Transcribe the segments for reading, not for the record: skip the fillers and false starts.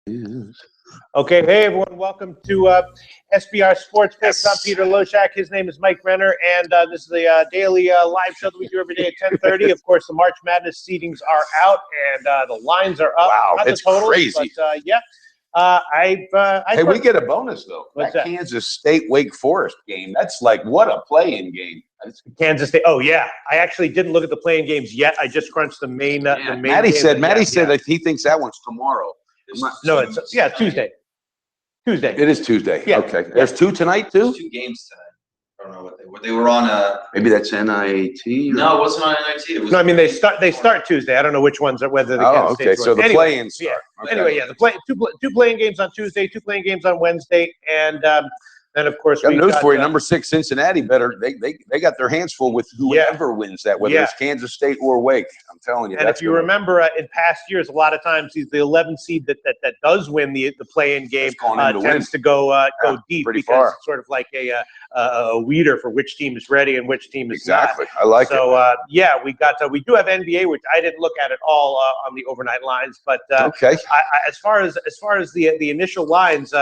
Okay, hey everyone, welcome to SBR Sports Picks. I'm Peter Loshak. His name is Mike Renner, and this is the daily live show that we do every day at 10:30. Of course, the March Madness seedings are out, and the lines are up. Wow, not it's the totals, crazy. But yeah, hey, we get a bonus though. What's that Kansas State Wake Forest game. That's like what a play-in game. Kansas State. Oh yeah, I actually didn't look at the play-in games yet. I just crunched the main. The main Matty said. Matty said that that he thinks that one's tomorrow. No, it's Tuesday. Tuesday. It is Tuesday. Yeah. Okay. There's two tonight too. There's 2 games tonight. I don't know what they were on. Maybe that's NIT. No, it wasn't on NIT. It was no, I mean they start Tuesday. I don't know which ones are whether the Kansas okay. State's So the anyway, play-in start. Yeah. Okay. Anyway, yeah, two playing games on Tuesday, 2 playing games on Wednesday, and then of course got news for you. Number 6 Cincinnati they got their hands full with whoever wins that, whether it's Kansas State or Wake. I'm telling you. And if you remember, in past years, a lot of times the 11 seed that does win the play-in game tends to go deep because it's sort of like a weeder for which team is ready and which team is not. I like it. So yeah, we do have NBA, which I didn't look at all on the overnight lines, but as far as the initial lines.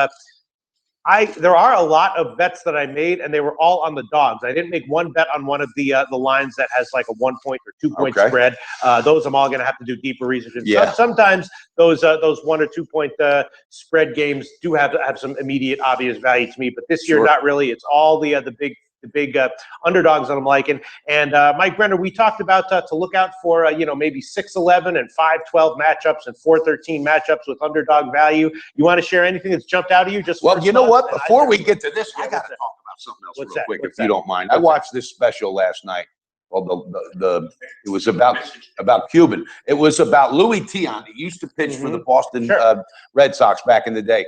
There are a lot of bets that I made, and they were all on the dogs. I didn't make one bet on one of the lines that has like a 1 point or 2 point spread. Those I'm all going to have to do deeper research. And sometimes those 1 or 2 point spread games do have some immediate obvious value to me, but this year not really. It's all the big underdogs that I'm liking. And Mike Brenner, we talked about to look out for maybe 6-11 and 5-12 matchups and 4-13 matchups with underdog value. You want to share anything that's jumped out of you? You know what? Before we get to this, I got to talk about something else real quick, if you don't mind. I watched this special last night. Well, it was about Cuban. It was about Louis Tiant. He used to pitch for the Boston Red Sox back in the day.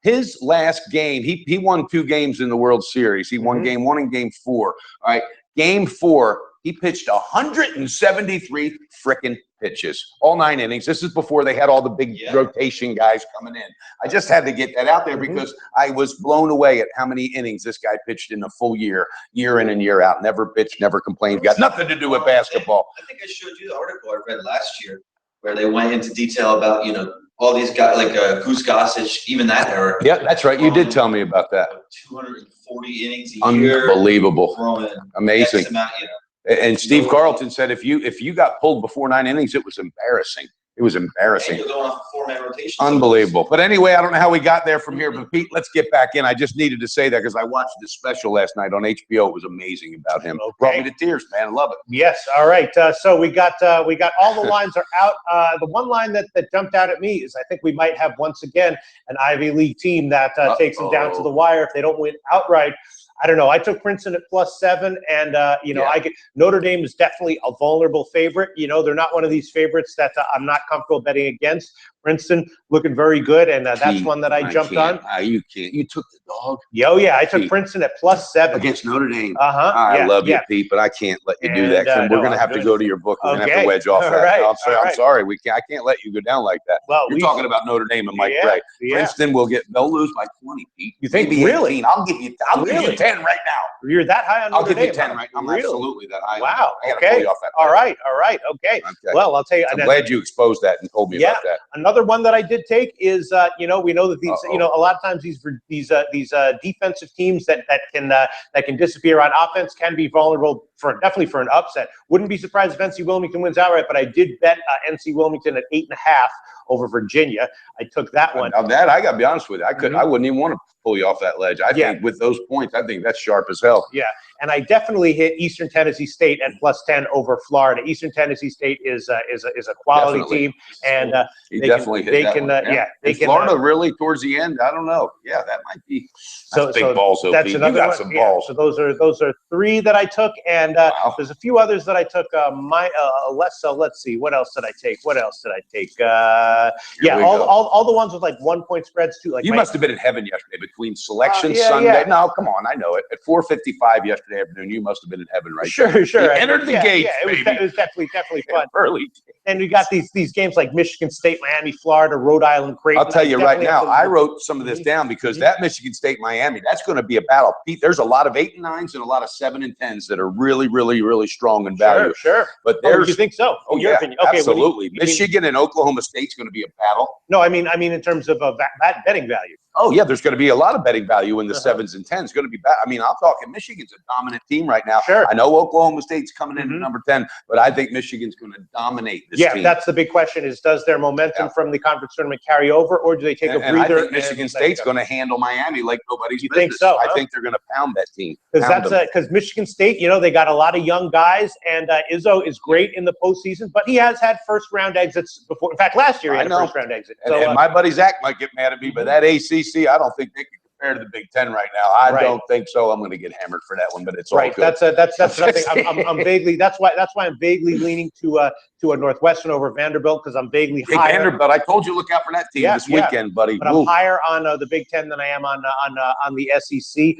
His last game, he won 2 games in the World Series. He won game 1 and game 4. All right, game 4, he pitched 173 frickin' pitches, all 9 innings. This is before they had all the big rotation guys coming in. I just had to get that out there because I was blown away at how many innings this guy pitched in a full year in and year out. Never bitched, never complained. Got nothing to do with basketball. I think I showed you the article I read last year where they went into detail about, all these guys like Goose Gossage, even that era. Yeah, that's right. You did tell me about that. 240 innings a year. Unbelievable. Amazing. And Steve Carlton said if you got pulled before 9 innings, it was embarrassing. It was embarrassing. And you're going off a 4-man rotation. Unbelievable. But anyway, I don't know how we got there from here. But Pete, let's get back in. I just needed to say that because I watched this special last night on HBO. It was amazing about him. Brought me to tears, man. I love it. Yes. All right. So we got all the lines are out. The one line that jumped out at me is I think we might have once again an Ivy League team that takes them down to the wire if they don't win outright. I don't know. I took Princeton at +7, and Notre Dame is definitely a vulnerable favorite. They're not one of these favorites that I'm not comfortable betting against. Princeton looking very good, and that's one that I jumped on. You can't. You took the dog. Yeah, I took Princeton at +7 against Notre Dame. I love you, Pete, but I can't let you do that. We're going to have to go to your book. We're going to have to wedge off that. Right. I'm sorry. I can't let you go down like that. Well, you're talking about Notre Dame and Mike Gray. Princeton they'll lose by 20, Pete. You think maybe really? 18. I'll give you 10 right now. You're that high on Notre Dame? I'll give you 10 right now. I'm absolutely that high. Wow. I got to pull you off that. All right. Okay. Well, I'll tell you. I'm glad you exposed that and told me about that. Another one that I did take is we know that these a lot of times these defensive teams that can disappear on offense can be vulnerable definitely for an upset. Wouldn't be surprised if NC Wilmington wins outright, but I did bet NC Wilmington at 8.5 over Virginia. I took that one. Now that I got to be honest with you, I wouldn't even want to pull you off that ledge. I think with those points, I think that's sharp as hell. Yeah, and I definitely hit Eastern Tennessee State at +10 over Florida. Eastern Tennessee State is a quality team, and they can. Florida really towards the end. I don't know. Yeah, that might be. That's big balls. That's another you got some balls. So those are 3 that I took, and there's a few others that I took. Let's see. What else did I take? All the ones with like 1 point spreads too. Like you must have been in heaven yesterday between Selection Sunday. No, come on, I know it. At 4:55 yesterday afternoon, you must have been in heaven, right? Sure. You entered the gates, baby. It was definitely fun. Early. And we got these games like Michigan State, Miami, Florida, Rhode Island, Creighton. I'll tell you right now, I wrote some of this down because that Michigan State, Miami, that's going to be a battle. Pete, there's a lot of 8 and 9s and a lot of 7 and 10s that are really, really, really strong in value. Sure. But there's, you think so? Oh, your yeah, opinion. Okay, absolutely. Michigan and Oklahoma State's going to be a battle. No, I mean in terms of betting value. Oh, yeah, there's going to be a lot of betting value in the 7s and 10s. Going to be bad. I mean, I'm talking Michigan's a dominant team right now. Sure. I know Oklahoma State's coming in at number 10, but I think Michigan's going to dominate this team. Yeah, that's the big question is, does their momentum from the conference tournament carry over, or do they take a breather? And I think Michigan State's going to handle Miami like nobody's business. Think so? I think they're going to pound that team. Because Michigan State, they got a lot of young guys, and Izzo is great in the postseason, but he has had first-round exits before. In fact, last year he had a first-round exit. And my buddy Zach might get mad at me, but that ACC, I don't think they can compare to the Big Ten right now. I don't think so. I'm going to get hammered for that one, but it's all good. That's nothing. I'm vaguely. That's why I'm vaguely leaning to a Northwestern over Vanderbilt because I'm vaguely higher. Vanderbilt. I told you look out for that team this weekend, buddy. But I'm higher on the Big Ten than I am on the SEC.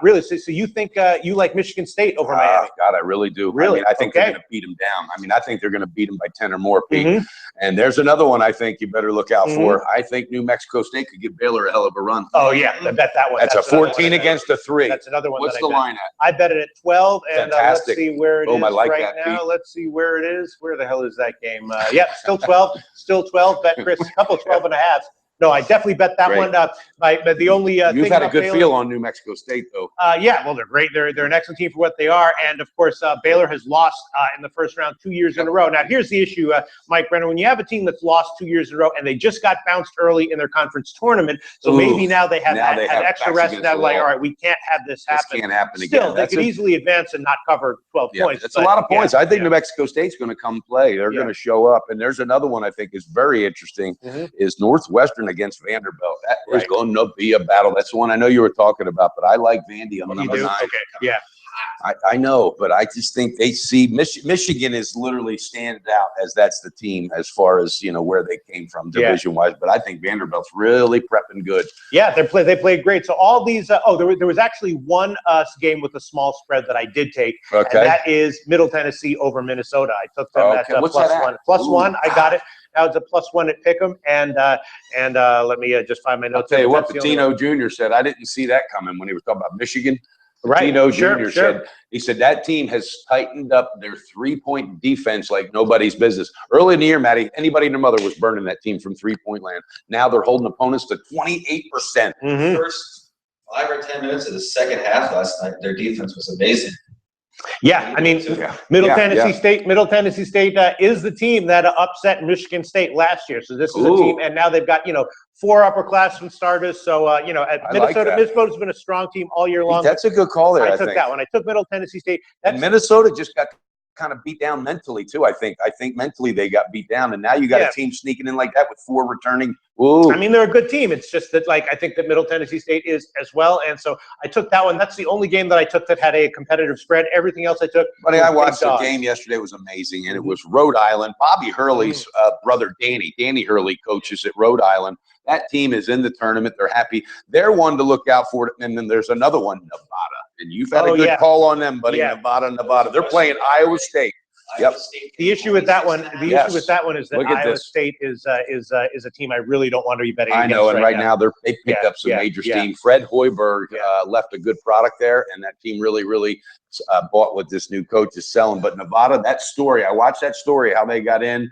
Really? So you think you like Michigan State over Miami? God, I really do. Really? I think they're going to beat them down. I mean, I think they're going to beat them by 10 or more, Pete. And there's another one I think you better look out for. I think New Mexico State could give Baylor a hell of a run. Oh yeah, I bet that one. That's a 14 against a 3. That's another one. What's the line at? I bet it at 12, and let's see where it is I like right that, now. Pete. Let's see where it is. Where the hell is that game? Still 12. Still 12. Bet Chris a couple 12 and a half. No, I definitely bet that one. But the only you've had a good feel on New Mexico State, though. Well, they're great. They're an excellent team for what they are, and of course, Baylor has lost in the first round 2 years in a row. Now, here's the issue, Mike Brenner. When you have a team that's lost 2 years in a row, and they just got bounced early in their conference tournament, so maybe now they have had extra rest. Now, like, all right, we can't have this happen. This can't happen again. Still, they could easily advance and not cover 12 points. That's a lot of points. I think New Mexico State's going to come play. They're going to show up. And there's another one I think is very interesting is Northwestern against Vanderbilt. That is going to be a battle. That's the one I know you were talking about, but I like Vandy on number 9. Okay. Yeah. I know, but I just think they see Michigan is literally stands out as that's the team as far as where they came from division wise. But I think Vanderbilt's really prepping good. Yeah, they played great. So all these there was actually one game with a small spread that I did take, and that is Middle Tennessee over Minnesota. I took them at +1. +1. I got it. Now it's a +1 at Pick'em, and let me just find my notes. I'll tell you what, Patino Jr. said. I didn't see that coming when he was talking about Michigan. Patino Jr. said, he said that team has tightened up their 3-point defense like nobody's business. Early in the year, Matty, anybody and their mother was burning that team from 3-point land. Now they're holding opponents to 28%. First 5 or 10 minutes of the second half last night, their defense was amazing. Yeah, I mean, Middle Tennessee State is the team that upset Michigan State last year. So this is a team, and now they've got 4 upperclassmen starters. So Minnesota's been a strong team all year long. That's a good call there. I took that one. I took Middle Tennessee State. And Minnesota just got kind of beat down mentally too. I think mentally they got beat down, and now you got a team sneaking in like that with 4 returning. Ooh. I mean, they're a good team. It's just that, I think that Middle Tennessee State is as well, and so I took that one. That's the only game that I took that had a competitive spread. Everything else I took. Buddy, I watched the game yesterday. It was amazing, and it was Rhode Island. Bobby Hurley's brother, Danny Hurley, coaches at Rhode Island. That team is in the tournament. They're happy. They're one to look out for. And then there's another one, Nevada, and you've had a good call on them, buddy. Nevada. They're playing Iowa State. Yep. The issue with that one, is that Iowa State is a team I really don't want to be betting against. I know, and right now they picked up some major steam. Fred Hoiberg left a good product there, and that team really bought what this new coach is selling. But Nevada, that story, I watched that story, how they got in.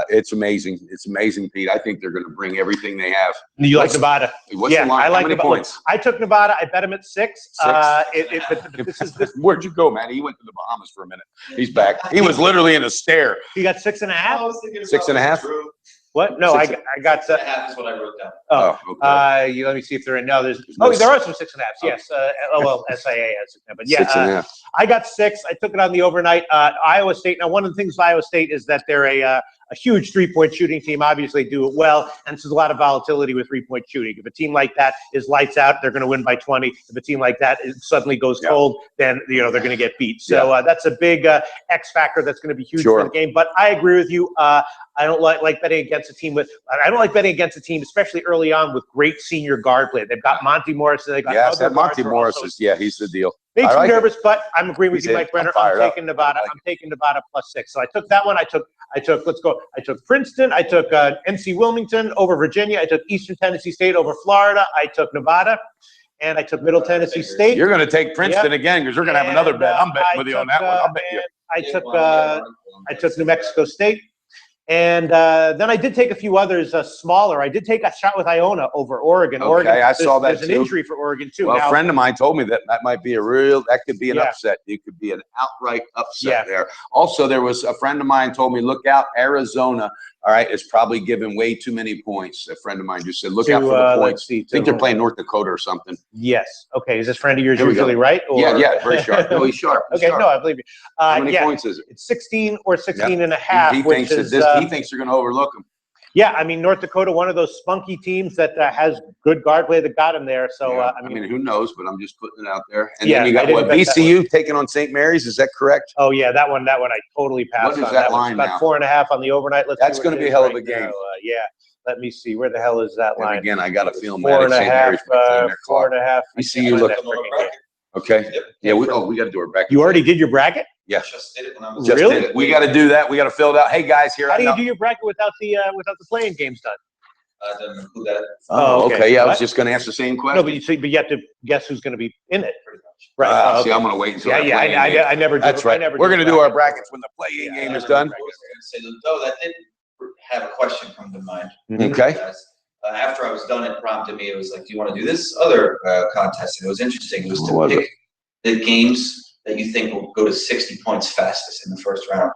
It's amazing. It's amazing, Pete. I think they're going to bring everything they have. You like Nevada? What's the line? I like How many points? I took Nevada. I bet him at 6. Where'd you go, man? He went to the Bahamas for a minute. He's back. He was literally in a stare. You got 6.5? 6.5? What? No, I got 6.5 is what I wrote down. Okay. Let me see if they're in. No, there are some 6.5s. Yes. SIA has 6.5. But yeah, 6.5. I got 6. I took it on the overnight. Iowa State. Now, one of the things with Iowa State is that they're a a huge three-point shooting team. Obviously, do it well, and there's a lot of volatility with three-point shooting. If a team like that is lights out, they're going to win by 20. If a team like that suddenly goes cold, then they're going to get beat. So that's a big X factor that's going to be huge for the game. But I agree with you. I don't like betting against a team I don't like betting against a team, especially early on, with great senior guard play. They've got Monty Morris. They got that Monty Morris is he's the deal. Makes me nervous, but I'm agreeing with you, Mike Brenner. I'm taking Nevada. I'm taking Nevada +6. So I took that one. I took Princeton. I took NC Wilmington over Virginia. I took Eastern Tennessee State over Florida. I took Nevada. And I took Middle Tennessee State. You're going to take Princeton again because you're going to have another bet. I'm betting with you on that one. I'll bet you. I took New Mexico State. And then I did take a few others smaller. I did take a shot with Iona over Oregon. Okay, I saw that There's an injury for Oregon too. Well, a friend of mine told me that might be that could be an upset. It could be an outright upset there. Also, there was a friend of mine told me, look out, Arizona. All right, is probably giving way too many points. A friend of mine just said, look out for the points. I think they're playing North Dakota or something. Yes. Okay. Is this friend of yours usually right? Or? Yeah, very sharp. No, he's sharp. Okay, no, I believe you. How many points is it? It's 16 or 16 and a half. He thinks they're going to overlook him. Yeah, I mean, North Dakota, one of those spunky teams that has good guard play that got him there. So, I mean, who knows? But I'm just putting it out there. And then you got VCU taking on St. Mary's. Is that correct? Oh, yeah, that one I totally passed on. What is that line now? About 4.5 on the overnight. That's going to be a hell of a game. Yeah. Let me see. Where the hell is that line? And again, I got a feeling 4.5. 4.5. VCU look. Okay. Yeah. We got to do our bracket. You already did your bracket? Yeah. Just did it when I was really? We got to do that. We got to fill it out. Hey guys, here. How do you do your bracket without the playing games done? Doesn't include that. Oh, okay. Yeah, I was just going to ask the same question. No, but you have to guess who's going to be in it. Right. See, I'm going to wait until I never do. That's right. We're going to do our brackets when the play-in game is done. I was going to say, though, that did have a question come to mind. Okay. After I was done, it prompted me. It was like, do you want to do this other contest? And it was interesting. It was to pick the games that you think will go to 60 points fastest in the first round.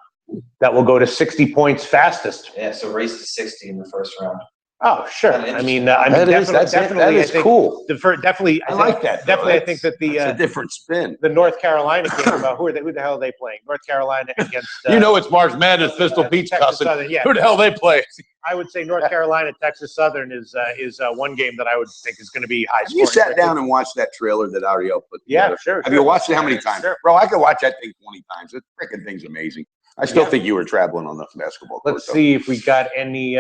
That will go to 60 points fastest. Yeah, so race to 60 in the first round. Oh, sure. I mean, that is cool. Definitely, I like that. Definitely, I think that a different spin. The North Carolina game. Who the hell are they playing? North Carolina against. It's March Madness. Pistol Pete's cussing. Yeah. Who the hell they play? I would say North Carolina, Texas Southern is one game that I would think is going to be high scoring. You sat down and watched that trailer that Ariel put together. Yeah, sure. Have you watched it how many times? Sure. Bro, I could watch that thing 20 times. That freaking thing's amazing. I still think you were traveling on the basketball court. Let's see if we got any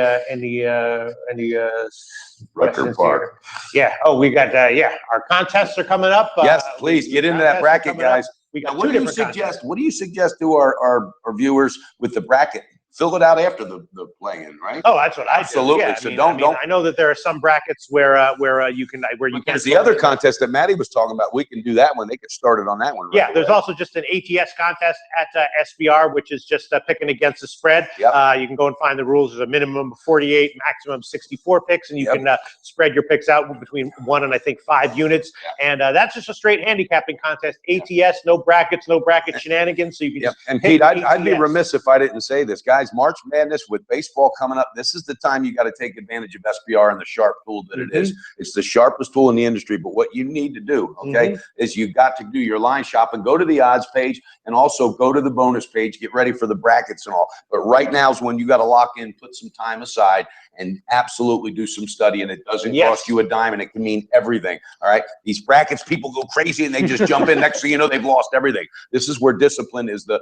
Rucker Park. Yeah. Oh, we got our contests are coming up. Yes, please get into that bracket, guys. We got what do you suggest? What do you suggest to our viewers with the bracket? Fill it out after the play-in, right? Oh, that's what I absolutely. Yeah, so don't. I know that there are some brackets where you can. There's the other contest that Maddie was talking about. We can do that one. They could start it on that one. Yeah, there's also just an ATS contest at SBR, which is just picking against the spread. Yep. You can go and find the rules. There's a minimum of 48, maximum 64 picks, and you can spread your picks out between 1 and I think 5 units. And that's just a straight handicapping contest. ATS, no brackets, no bracket shenanigans. So you can. Just and Pete, I'd be remiss if I didn't say this, guys. March Madness with baseball coming up. This is the time you got to take advantage of SBR and the sharp tool that it is. It's the sharpest tool in the industry. But what you need to do, is you got to do your line shop and go to the odds page and also go to the bonus page. Get ready for the brackets and all. But right now is when you got to lock in, put some time aside, and absolutely do some study. And it doesn't cost you a dime, and it can mean everything. All right. These brackets, people go crazy and they just jump in. Next thing you know, they've lost everything. This is where discipline is the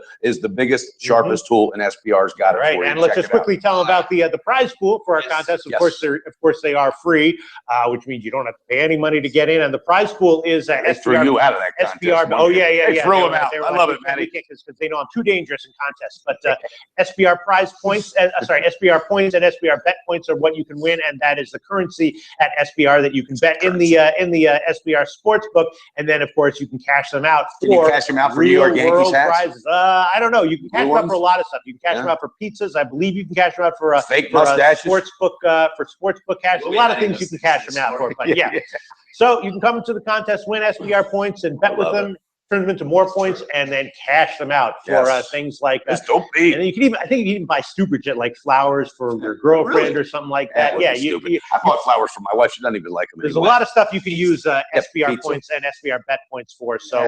biggest, sharpest tool, and SBR's got it for you. And let's just quickly tell them about the prize pool for our contest. Of course, they are free, which means you don't have to pay any money to get in. And the prize pool is SBR. Threw you out of that contest. SBR. Oh yeah. They threw them out. I love it, man. Because they know I'm too dangerous in contests. But SBR prize points, SBR points and SBR bet points are what you can win, and that is the currency at SBR that you can bet in the SBR Sportsbook, and then of course you can cash them out. Can you cash them out for New York Yankees hats? Prizes. I don't know. You can cash them out for a lot of stuff. You can cash them out for pizzas. I believe you can cash them out for fake mustaches. Sportsbook cash. A lot of things you can cash them out for. But so you can come into the contest, win SBR points, and bet with them. Turn them into more points and then cash them out for things like that. Don't be. And then you can even, I think you can even buy stupid shit like flowers for your girlfriend or something like that. I bought flowers for my wife. She doesn't even like them. There's a lot of stuff you can use SBR points and SBR bet points for. So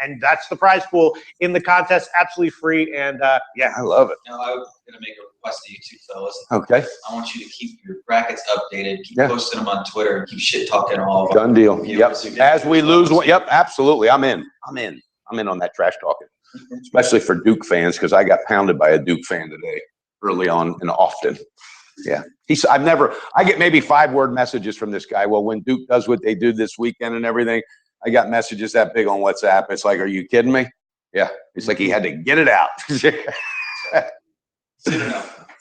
and that's the prize pool in the contest, absolutely free. And I love it. Now, going to make a request to you two fellas. Okay. I want you to keep your brackets updated, keep posting them on Twitter, and keep shit talking all of them. Done deal. Yep. As we lose one, yep, absolutely. I'm in on that trash talking, especially for Duke fans, because I got pounded by a Duke fan today, early on and often. Yeah. I get maybe 5-word messages from this guy. Well, when Duke does what they do this weekend and everything, I got messages that big on WhatsApp. It's like, are you kidding me? Yeah. It's like he had to get it out.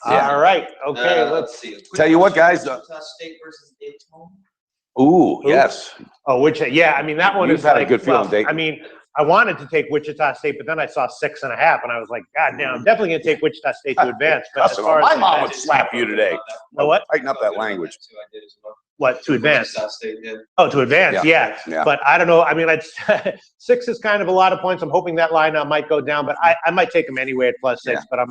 All right. Okay. Let's see. Tell you what, guys. Wichita State versus Dayton. Ooh, yes. Oh, yeah. I mean, that one You've had a good feeling, Dayton. I mean, I wanted to take Wichita State, but then I saw 6.5, and I was like, God damn, I'm definitely going to take Wichita State to advance. But as far as my mom would slap you today. What? Tighten up that language. What, to advance? State, yeah. Oh, to advance, yeah. But I don't know. I mean, 6 is kind of a lot of points. I'm hoping that line might go down, but I might take them anyway at +6. But I'm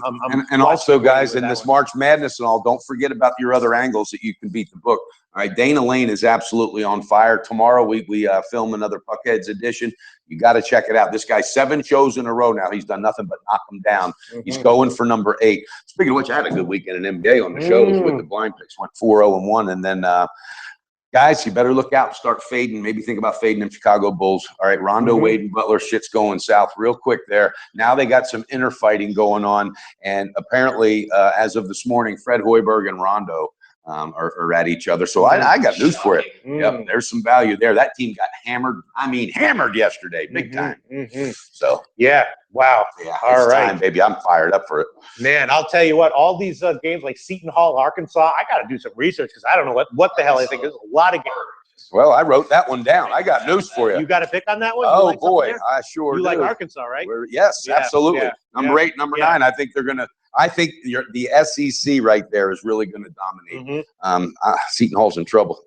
and also, guys, in this March Madness and all, don't forget about your other angles that you can beat the book. All right, Dana Lane is absolutely on fire. Tomorrow we film another Puckheads edition. You got to check it out. This guy, 7 shows in a row now. He's done nothing but knock them down. He's going for number 8. Speaking of which, I had a good weekend in NBA on the shows with the blind picks. Went 4-0-1, and then guys, you better look out and start fading. Maybe think about fading them Chicago Bulls. All right, Rondo, Wade, and Butler, shit's going south real quick there. Now they got some inner fighting going on, and apparently, as of this morning, Fred Hoiberg and Rondo are at each other. So I got news for you. Yep, there's some value there. That team got hammered. I mean, hammered yesterday, big time. So yeah, wow. Yeah, all right, time, baby. I'm fired up for it. Man, I'll tell you what. All these games like Seton Hall, Arkansas, I got to do some research because I don't know what the hell I think. There's a lot of games. Well, I wrote that one down. I got news for you. You got a pick on that one? Oh, boy. I sure do. You like Arkansas, right? Yes, absolutely. Yeah, number 8, number 9. I think they're going to – I think the SEC right there is really going to dominate. Seton Hall's in trouble.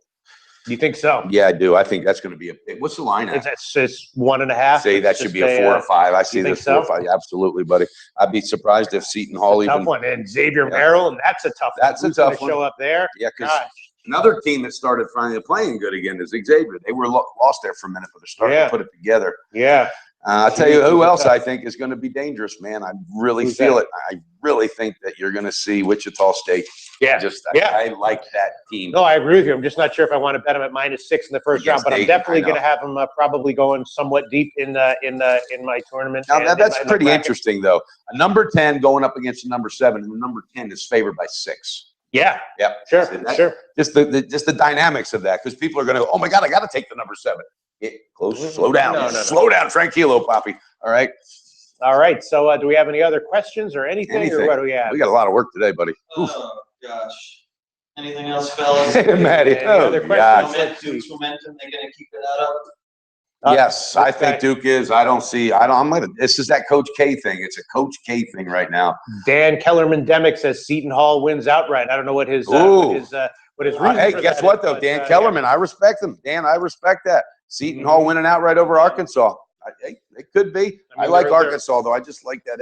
You think so? Yeah, I do. I think that's going to be a – what's the line at? It's 1.5. Say that should be a 4 or 5. I see this 4 or 5. Absolutely, buddy. I'd be surprised if Seton Hall even – tough one. And Xavier Maryland, that's a tough one. That's a tough one. Show up there. Yeah, because another team that started finally playing good again is Xavier. They were lost there for a minute, but they're starting to put it together. Yeah. I'll tell you who else I think is going to be dangerous, man. I really feel it. I really think that you're going to see Wichita State. Yeah. I like that team. No, I agree with you. I'm just not sure if I want to bet them at -6 in the first round, but I'm definitely going to have them probably going somewhat deep in my tournament. Now, that's pretty interesting, though. A number 10 going up against a number 7, and the number 10 is favored by 6. Yeah. Yep. Sure. Just the dynamics of that, because people are going to go, oh my God, I got to take the number 7. Get close. Slow down. Slow down. Tranquilo, Poppy. All right. All right. So do we have any other questions or anything? Or what do we have? We got a lot of work today, buddy. Oh, gosh. Anything else, fellas? Maddie. Oh, gosh. Duke's momentum, they're going to keep it up? Yes, I think Duke is. This is that Coach K thing. It's a Coach K thing right now. Dan Kellerman Demick says Seton Hall wins outright. I don't know what his reason. Hey, guess what though? Dan Kellerman, I respect him. Dan, I respect that. Seton Hall winning outright over Arkansas. It could be. I like Arkansas though. I just like that.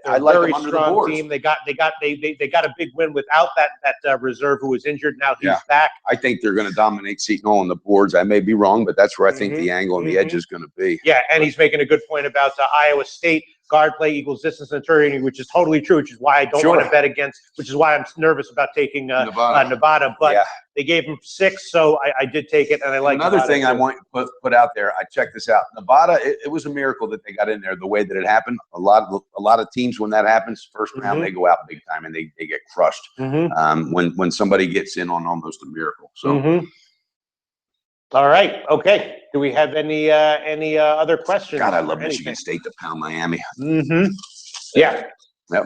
I like them under the boards. Team. They got a big win without that reserve who was injured. Now he's back. I think they're going to dominate Seton Hall on the boards. I may be wrong, but that's where I think the angle and the edge is going to be. Yeah, and he's making a good point about Iowa State. Guard play equals distance and turning, which is totally true, which is why I don't want to bet against, which is why I'm nervous about taking Nevada. But they gave him 6, so I did take it, and I like another thing I want to put out there. I checked this out. Nevada, it was a miracle that they got in there the way that it happened. A lot of teams, when that happens, first round they go out big time and they get crushed. When somebody gets in on almost a miracle. So. All right. Okay. Do we have any other questions? God, I love Michigan State to pound Miami. Yeah. Yep.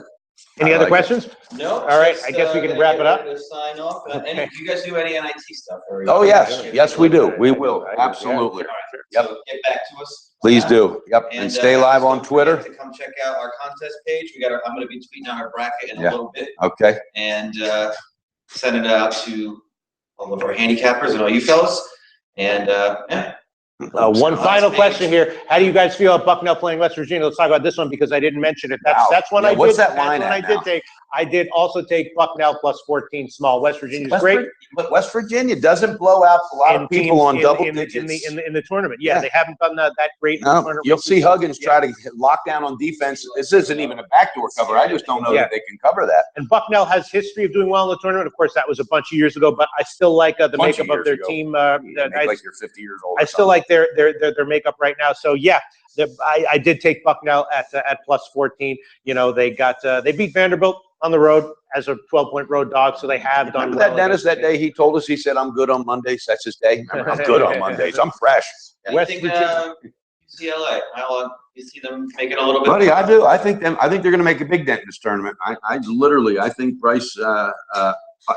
Any other questions? No. All right. I guess we can wrap it up. Sign off. Do you guys do any NIT stuff? Oh yes, yes we do. We will absolutely. Yep. So get back to us. Please do. Yep. And stay live on Twitter. To come check out our contest page. I'm going to be tweeting out our bracket in a little bit. Okay. And send it out to all of our handicappers and all you fellas. And One final question here. How do you guys feel about Bucknell playing West Virginia? Let's talk about this one because I didn't mention it. That's one I did. What's that line I did take. I did also take Bucknell plus 14 small. West Virginia's great. But West Virginia doesn't blow out a lot of people on double digits. In the tournament. Yeah, they haven't done that great in the tournament. You'll see Huggins try to lock down on defense. This isn't even a backdoor cover. I just don't know that they can cover that. And Bucknell has history of doing well in the tournament. Of course, that was a bunch of years ago, but I still like the makeup of their team. Like you're 50 years old. I still like their makeup right now. So yeah, I did take Bucknell at plus 14. You know, they beat Vanderbilt on the road as a 12-point road dog, so they have done well. That Dennis, that day he told us, he said, "I'm good on Mondays." That's his day. I'm good on Mondays. I'm fresh. West Virginia, UCLA. You see them making a little bit. Buddy, I do. I think they're going to make a big dent in this tournament. I think Bryce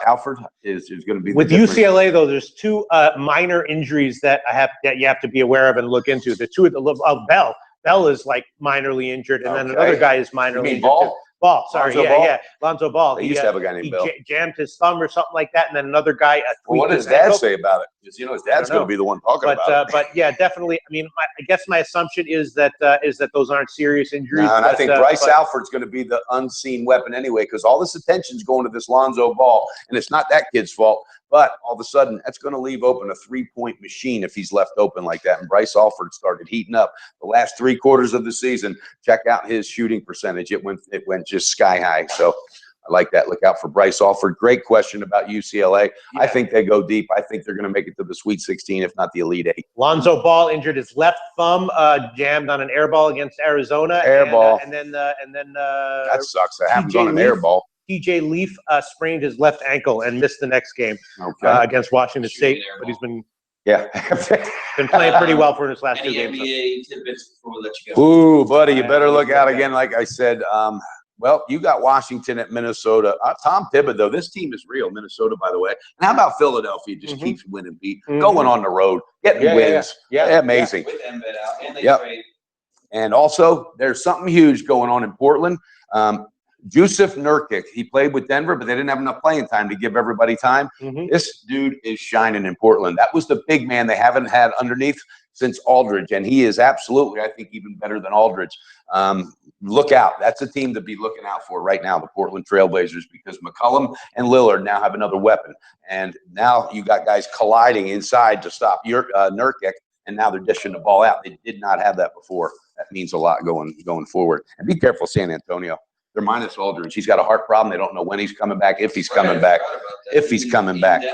Alford is going to be with UCLA though. There's two minor injuries that you have to be aware of and look into. The two of Bell. Bell is like minorly injured, and then another guy is minorly injured. Ball, sorry, Lonzo Ball. They used to have a guy named Bell. Jammed his thumb or something like that, and then another guy. Well, what does Dad say about it? Because his dad's going to be the one talking about it. But yeah, definitely. I mean, I guess my assumption is that those aren't serious injuries. No, and I think Bryce Alford's going to be the unseen weapon anyway, because all this attention's going to this Lonzo Ball, and it's not that kid's fault. But all of a sudden, that's going to leave open a three-point machine if he's left open like that. And Bryce Alford started heating up the last 3 quarters of the season. Check out his shooting percentage; it went just sky high. So I like that. Look out for Bryce Alford. Great question about UCLA. Yeah. I think they go deep. I think they're going to make it to the Sweet 16, if not the Elite 8. Lonzo Ball injured his left thumb, jammed on an air ball against Arizona. And then that sucks. That happens on an air ball. TJ Leaf sprained his left ankle and missed the next game against Washington State, but he's been playing pretty well for his last 2 games. NBA tidbits before we let you go. Ooh, buddy, you better look out again. Like I said, well, you got Washington at Minnesota. Tom Thibodeau, this team is real. Minnesota, by the way. And how about Philadelphia? Just keeps winning going on the road, getting wins. Yeah, amazing. With Embiid out, and they trade. And also, there's something huge going on in Portland. Jusuf Nurkic, he played with Denver, but they didn't have enough playing time to give everybody time. This dude is shining in Portland. That was the big man they haven't had underneath since Aldridge, and he is absolutely, I think, even better than Aldridge. Look out. That's a team to be looking out for right now, the Portland Trailblazers, because McCollum and Lillard now have another weapon. And now you got guys colliding inside to stop Nurkic, and now they're dishing the ball out. They did not have that before. That means a lot going forward. And be careful, San Antonio. They're minus Aldridge. He's got a heart problem. They don't know when he's coming back, if he's coming back, if he's coming back.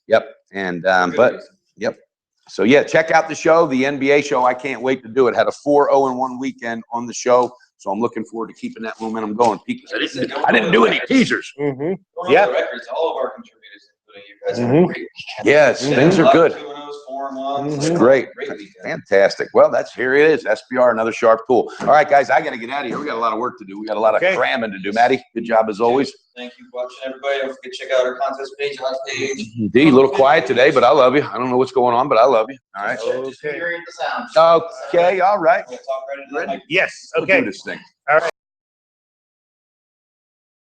Yep. And yep. So yeah, check out the show, the NBA show. I can't wait to do it. Had a 4-0-1 weekend on the show, so I'm looking forward to keeping that momentum going. I didn't do any teasers. Yeah. Records, all of our contributors, including you guys, are great. Yes, things are good. 4-1. It's great. Fantastic. Well, here it is. SPR, another sharp tool. All right, guys, I got to get out of here. We got a lot of work to do. We got a lot of cramming to do. Maddie, good job as always. Thank you for watching, everybody. Don't forget to check out our contest page, our page. D, a little quiet today, but I love you. I don't know what's going on, but I love you. All right. Okay. Okay. All right. We'll talk right into Yes. We'll Okay. do this thing. All right.